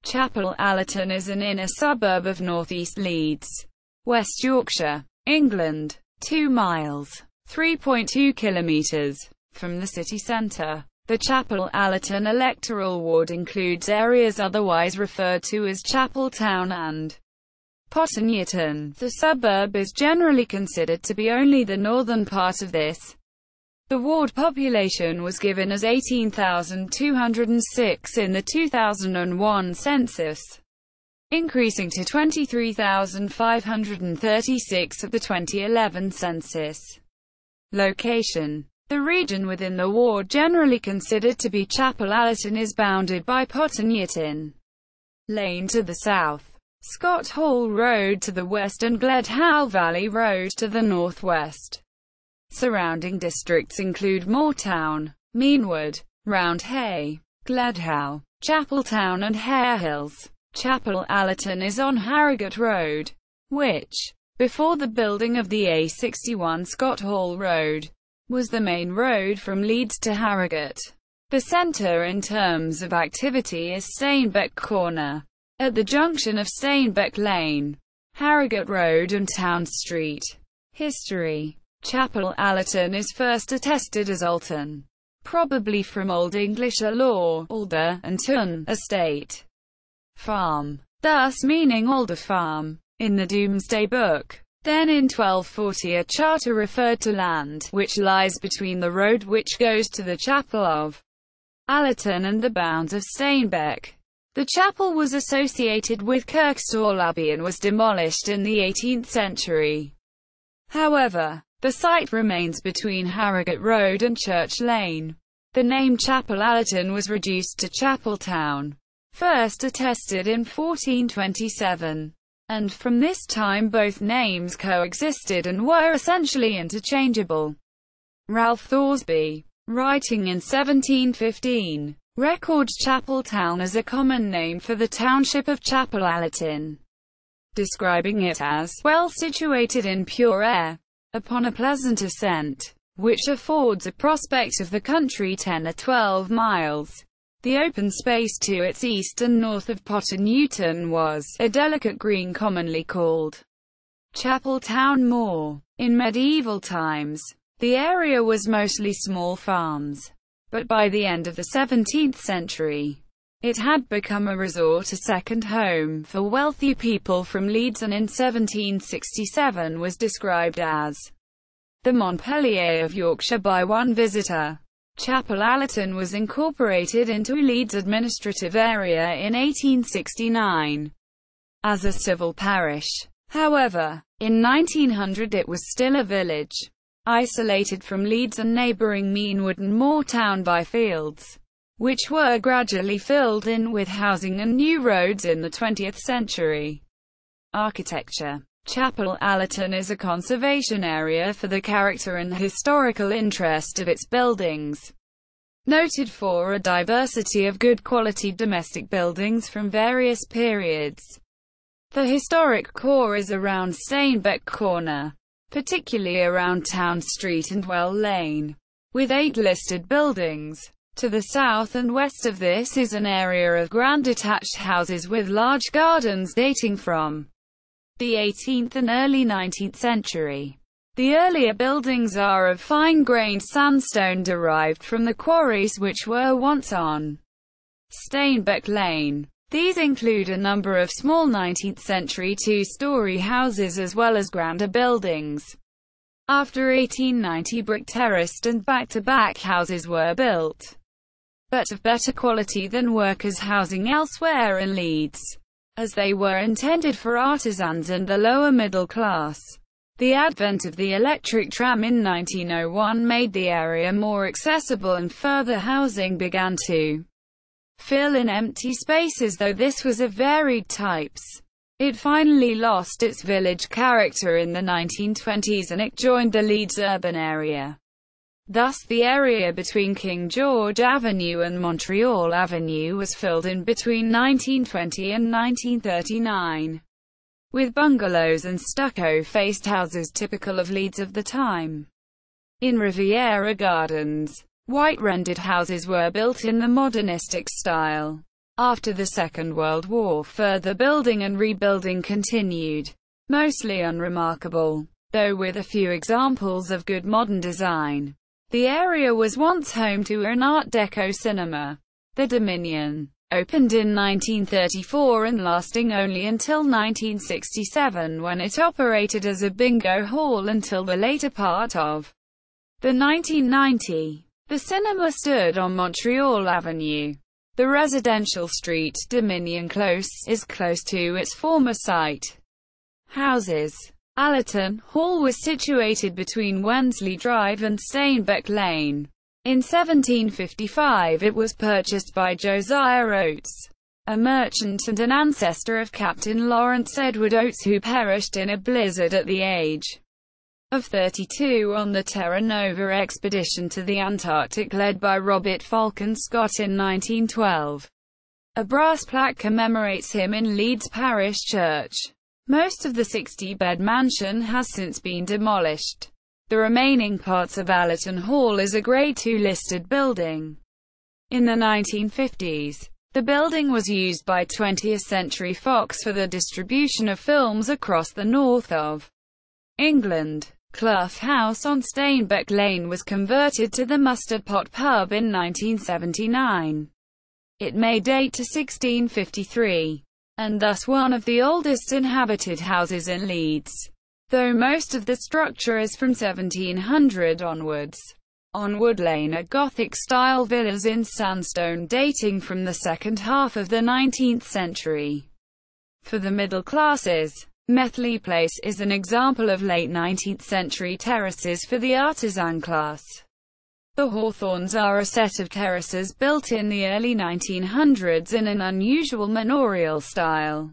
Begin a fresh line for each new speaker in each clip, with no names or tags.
Chapel Allerton is an inner suburb of northeast Leeds, West Yorkshire, England, 2 miles (3.2 kilometres) from the city centre. The Chapel Allerton electoral ward includes areas otherwise referred to as Chapeltown and Potternewton. The suburb is generally considered to be only the northern part of this. The ward population was given as 18,206 in the 2001 census, increasing to 23,536 at the 2011 census. Location: the region within the ward generally considered to be Chapel Allerton is bounded by Potternewton Lane to the south, Scott Hall Road to the west and Gledhow Valley Road to the northwest. Surrounding districts include Moortown, Meanwood, Roundhay, Gledhow, Chapeltown and Hare Hills. Chapel Allerton is on Harrogate Road, which, before the building of the A61 Scott Hall Road, was the main road from Leeds to Harrogate. The centre in terms of activity is Steinbeck Corner, at the junction of Steinbeck Lane, Harrogate Road and Town Street. History: Chapel Allerton is first attested as Alton, probably from Old English law, alder, and tun, estate, farm, thus meaning Alder Farm, in the Domesday Book. Then in 1240 a charter referred to land, which lies between the road which goes to the Chapel of Allerton and the bounds of Steinbeck. The chapel was associated with Kirkstall Abbey and was demolished in the 18th century. However, the site remains between Harrogate Road and Church Lane. The name Chapel Allerton was reduced to Chapeltown, first attested in 1427, and from this time both names coexisted and were essentially interchangeable. Ralph Thoresby, writing in 1715, records Chapeltown as a common name for the township of Chapel Allerton, describing it as well situated in pure air, upon a pleasant ascent, which affords a prospect of the country 10 or 12 miles. The open space to its east and north of Potternewton was a delicate green commonly called Chapeltown Moor. In medieval times, the area was mostly small farms, but by the end of the 17th century, it had become a resort, a second home for wealthy people from Leeds, and in 1767 was described as the Montpellier of Yorkshire by one visitor. Chapel Allerton was incorporated into Leeds administrative area in 1869 as a civil parish. However, in 1900 it was still a village, isolated from Leeds and neighbouring Meanwood and Moortown by fields, which were gradually filled in with housing and new roads in the 20th century. Architecture: Chapel Allerton is a conservation area for the character and historical interest of its buildings, noted for a diversity of good quality domestic buildings from various periods. The historic core is around Steinbeck Corner, particularly around Town Street and Well Lane, with 8 listed buildings. To the south and west of this is an area of grand detached houses with large gardens dating from the 18th and early 19th century. The earlier buildings are of fine-grained sandstone derived from the quarries which were once on Steinbeck Lane. These include a number of small 19th century 2-story houses as well as grander buildings. After 1890 brick terraced and back-to-back houses were built, but of better quality than workers' housing elsewhere in Leeds, as they were intended for artisans and the lower middle class. The advent of the electric tram in 1901 made the area more accessible and further housing began to fill in empty spaces, though this was of varied types. It finally lost its village character in the 1920s and it joined the Leeds urban area. Thus the area between King George Avenue and Montreal Avenue was filled in between 1920 and 1939, with bungalows and stucco-faced houses typical of Leeds of the time. In Riviera Gardens, white rendered houses were built in the modernistic style. After the Second World War, further building and rebuilding continued. Mostly unremarkable, though with a few examples of good modern design. The area was once home to an Art Deco cinema, the Dominion, opened in 1934 and lasting only until 1967, when it operated as a bingo hall until the later part of the 1990. The cinema stood on Montreal Avenue. The residential street, Dominion Close, is close to its former site. Houses. Allerton Hall was situated between Wensley Drive and Steinbeck Lane. In 1755 it was purchased by Josiah Oates, a merchant and an ancestor of Captain Lawrence Edward Oates, who perished in a blizzard at the age of 32 on the Terra Nova expedition to the Antarctic led by Robert Falcon Scott in 1912. A brass plaque commemorates him in Leeds Parish Church. Most of the 60-bed mansion has since been demolished. The remaining parts of Allerton Hall is a Grade II listed building. In the 1950s, the building was used by 20th Century Fox for the distribution of films across the north of England. Clough House on Steinbeck Lane was converted to the Mustard Pot Pub in 1979. It may date to 1653, and thus one of the oldest inhabited houses in Leeds, though most of the structure is from 1700 onwards. On Wood Lane are Gothic-style villas in sandstone dating from the second half of the 19th century. For the middle classes, Methley Place is an example of late 19th century terraces for the artisan class. The Hawthorns are a set of terraces built in the early 1900s in an unusual manorial style.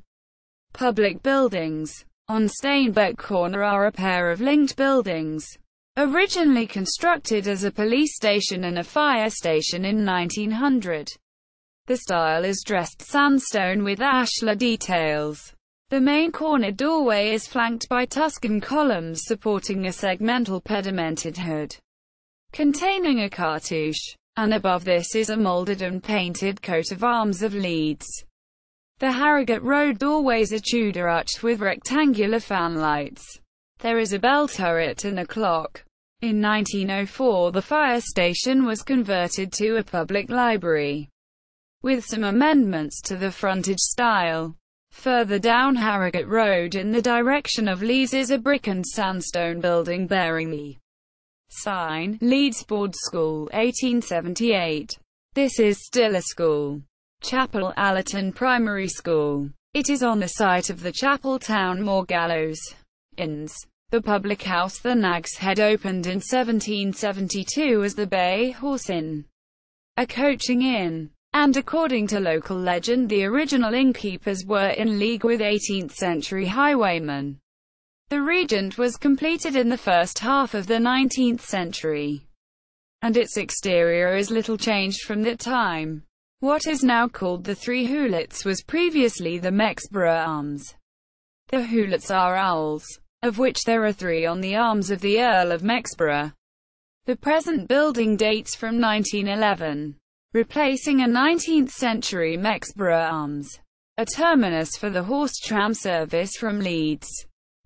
Public buildings. On Steinbeck Corner are a pair of linked buildings, originally constructed as a police station and a fire station in 1900. The style is dressed sandstone with ashlar details. The main corner doorway is flanked by Tuscan columns supporting a segmental pedimented hood containing a cartouche, and above this is a moulded and painted coat of arms of Leeds. The Harrogate Road doorways are Tudor arched with rectangular fanlights. There is a bell turret and a clock. In 1904 the fire station was converted to a public library, with some amendments to the frontage style. Further down Harrogate Road in the direction of Leeds is a brick and sandstone building bearing the sign, Leeds Board School, 1878. This is still a school. Chapel Allerton Primary School. It is on the site of the Chapeltown Moor Gallows Inns. The public house The Nag's Head opened in 1772 as the Bay Horse Inn, a coaching inn. And according to local legend, the original innkeepers were in league with 18th century highwaymen. The Regent was completed in the first half of the 19th century, and its exterior is little changed from that time. What is now called the Three Hoolets was previously the Mexborough Arms. The Hoolets are owls, of which there are 3 on the arms of the Earl of Mexborough. The present building dates from 1911. Replacing a 19th century Mexborough Arms, a terminus for the horse tram service from Leeds,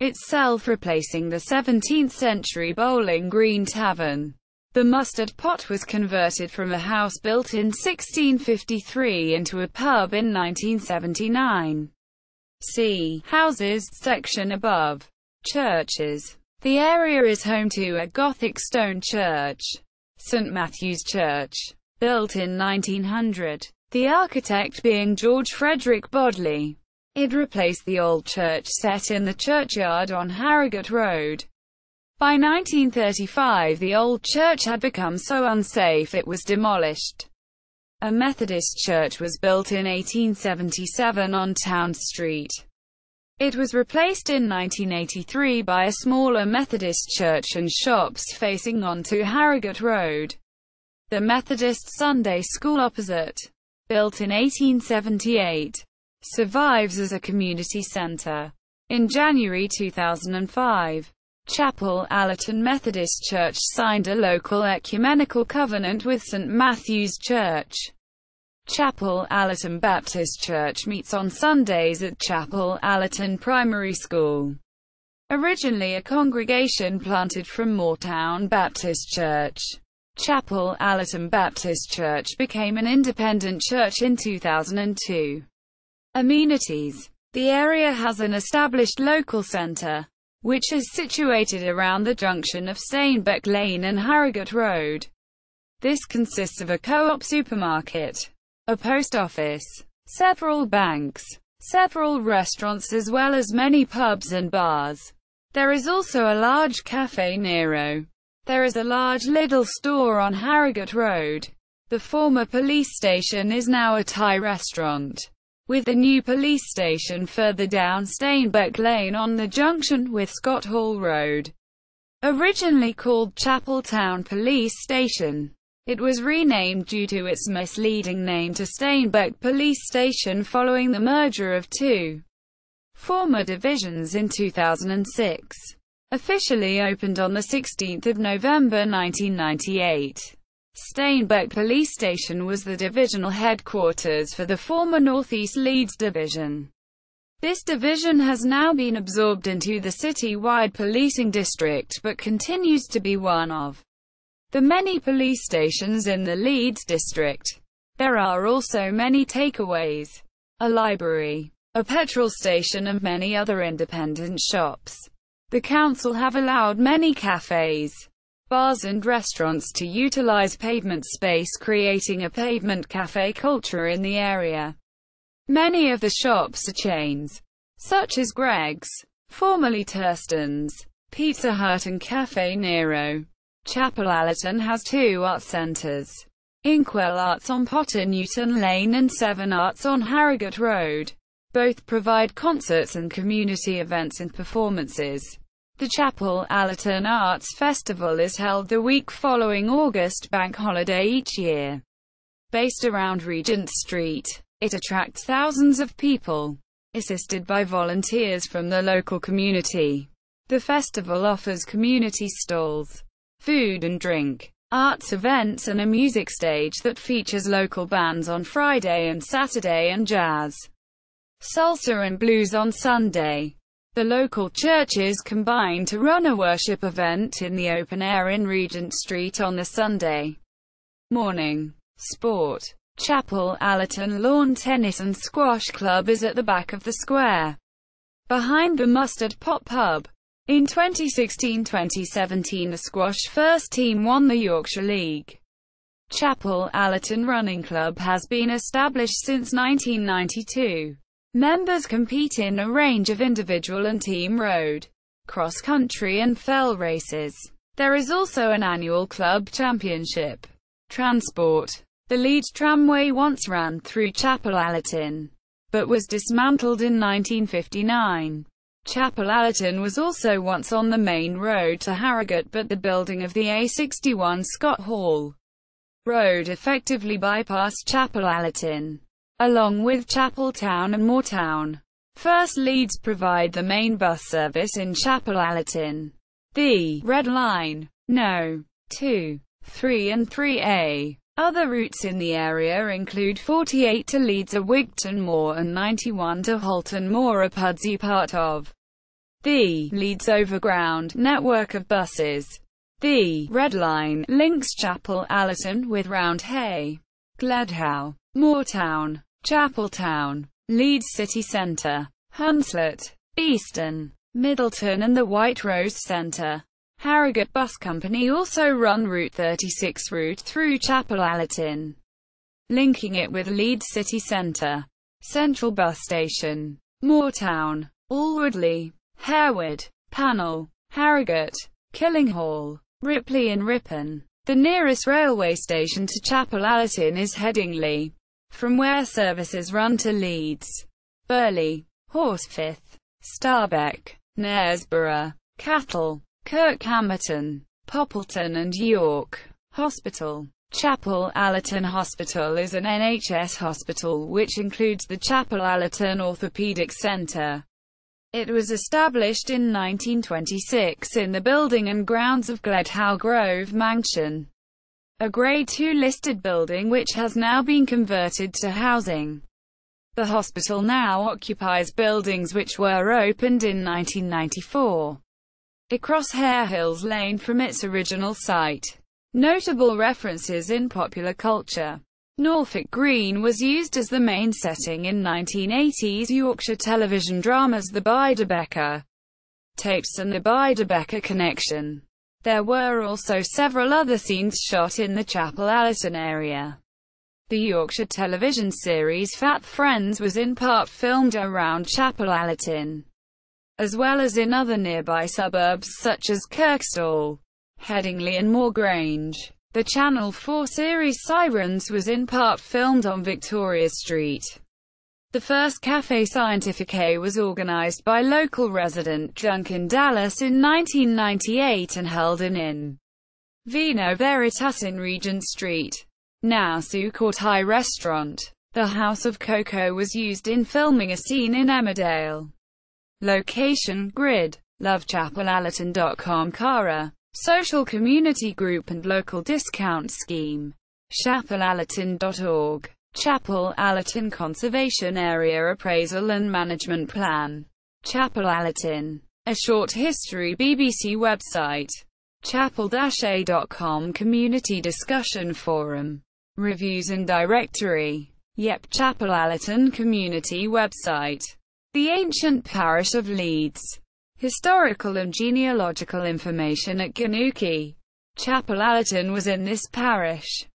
itself replacing the 17th century Bowling Green Tavern. The Mustard Pot was converted from a house built in 1653 into a pub in 1979. See Houses section above. Churches. The area is home to a Gothic stone church, St Matthew's Church, built in 1900, the architect being George Frederick Bodley. It replaced the old church set in the churchyard on Harrogate Road. By 1935 the old church had become so unsafe it was demolished. A Methodist church was built in 1877 on Town Street. It was replaced in 1983 by a smaller Methodist church and shops facing onto Harrogate Road. The Methodist Sunday School opposite, built in 1878, survives as a community centre. In January 2005, Chapel Allerton Methodist Church signed a local ecumenical covenant with St Matthew's Church. Chapel Allerton Baptist Church meets on Sundays at Chapel Allerton Primary School. Originally a congregation planted from Moortown Baptist Church, Chapel Allerton Baptist Church became an independent church in 2002. Amenities. The area has an established local centre, which is situated around the junction of Steinbeck Lane and Harrogate Road. This consists of a co-op supermarket, a post office, several banks, several restaurants as well as many pubs and bars. There is also a large Cafe Nero. There is a large Lidl store on Harrogate Road. The former police station is now a Thai restaurant, with the new police station further down Steinbeck Lane on the junction with Scott Hall Road. Originally called Chapeltown Police Station, it was renamed due to its misleading name to Steinbeck Police Station following the merger of two former divisions in 2006. Officially opened on 16 November 1998. Steinbeck Police Station was the divisional headquarters for the former North East Leeds Division. This division has now been absorbed into the city-wide policing district but continues to be one of the many police stations in the Leeds district. There are also many takeaways, a library, a petrol station and many other independent shops. The council have allowed many cafes, bars and restaurants to utilize pavement space, creating a pavement cafe culture in the area. Many of the shops are chains, such as Greg's, formerly Thurston's, Pizza Hut and Cafe Nero. Chapel Allerton has two art centres, Inkwell Arts on Potternewton Lane and Seven Arts on Harrogate Road. Both provide concerts and community events and performances. The Chapel Allerton Arts Festival is held the week following August bank holiday each year. Based around Regent Street, it attracts thousands of people, assisted by volunteers from the local community. The festival offers community stalls, food and drink, arts events and a music stage that features local bands on Friday and Saturday and jazz, salsa and blues on Sunday. The local churches combine to run a worship event in the open air in Regent Street on the Sunday morning. Sport. Chapel Allerton Lawn Tennis and Squash Club is at the back of the square, behind the Mustard Pot Pub. In 2016-2017 the squash first team won the Yorkshire League. Chapel Allerton Running Club has been established since 1992. Members compete in a range of individual and team road, cross-country and fell races. There is also an annual club championship. Transport. The Leeds tramway once ran through Chapel Allerton, but was dismantled in 1959. Chapel Allerton was also once on the main road to Harrogate, but the building of the A61 Scott Hall Road effectively bypassed Chapel Allerton, along with Chapeltown and Moortown. First Leeds provide the main bus service in Chapel Allerton. The Red Line, No. 2, 3 and 3A. Other routes in the area include 48 to Leeds Wigton Moor and 91 to Holton Moor, a Pudsey part of the Leeds Overground network of buses. The Red Line links Chapel Allerton with Roundhay, Gledhow, Moortown, Chapeltown, Leeds City Centre, Hunslet, Beeston, Middleton and the White Rose Centre. Harrogate Bus Company also run Route 36 route through Chapel Allerton, linking it with Leeds City Centre. Central Bus Station, Moortown, Alwoodley, Harewood, Pannell, Harrogate, Killinghall, Ripley and Ripon. The nearest railway station to Chapel Allerton is Headingley, from where services run to Leeds, Burley, Horsforth, Starbeck, Knaresborough, Cattle, Kirkhamerton, Poppleton and York. Hospital. Chapel Allerton Hospital is an NHS hospital which includes the Chapel Allerton Orthopaedic Centre. It was established in 1926 in the building and grounds of Gledhow Grove Mansion. a Grade 2 listed building which has now been converted to housing. The hospital now occupies buildings which were opened in 1994, across Hare Hills Lane from its original site. Notable references in popular culture. Norfolk Green was used as the main setting in 1980s Yorkshire television dramas The Beiderbecke Tapes and The Beiderbecke Connection. There were also several other scenes shot in the Chapel Allerton area. The Yorkshire television series Fat Friends was in part filmed around Chapel Allerton, as well as in other nearby suburbs such as Kirkstall, Headingley and Moor Grange. The Channel 4 series Sirens was in part filmed on Victoria Street. The first Café Scientifique was organised by local resident Duncan Dallas in 1998 and held in Vino Veritas in Regent Street. Now Court High Restaurant. The House of Cocoa was used in filming a scene in Emmerdale. Location, grid, lovechapellallerton.com. Cara, social community group and local discount scheme. Chapelallerton.org. Chapel Allerton Conservation Area Appraisal and Management Plan. Chapel Allerton. A Short History BBC website. Chapel-a.com Community Discussion Forum. Reviews and Directory. Yep. Chapel Allerton Community website. The Ancient Parish of Leeds. Historical and genealogical information at Ganuki. Chapel Allerton was in this parish.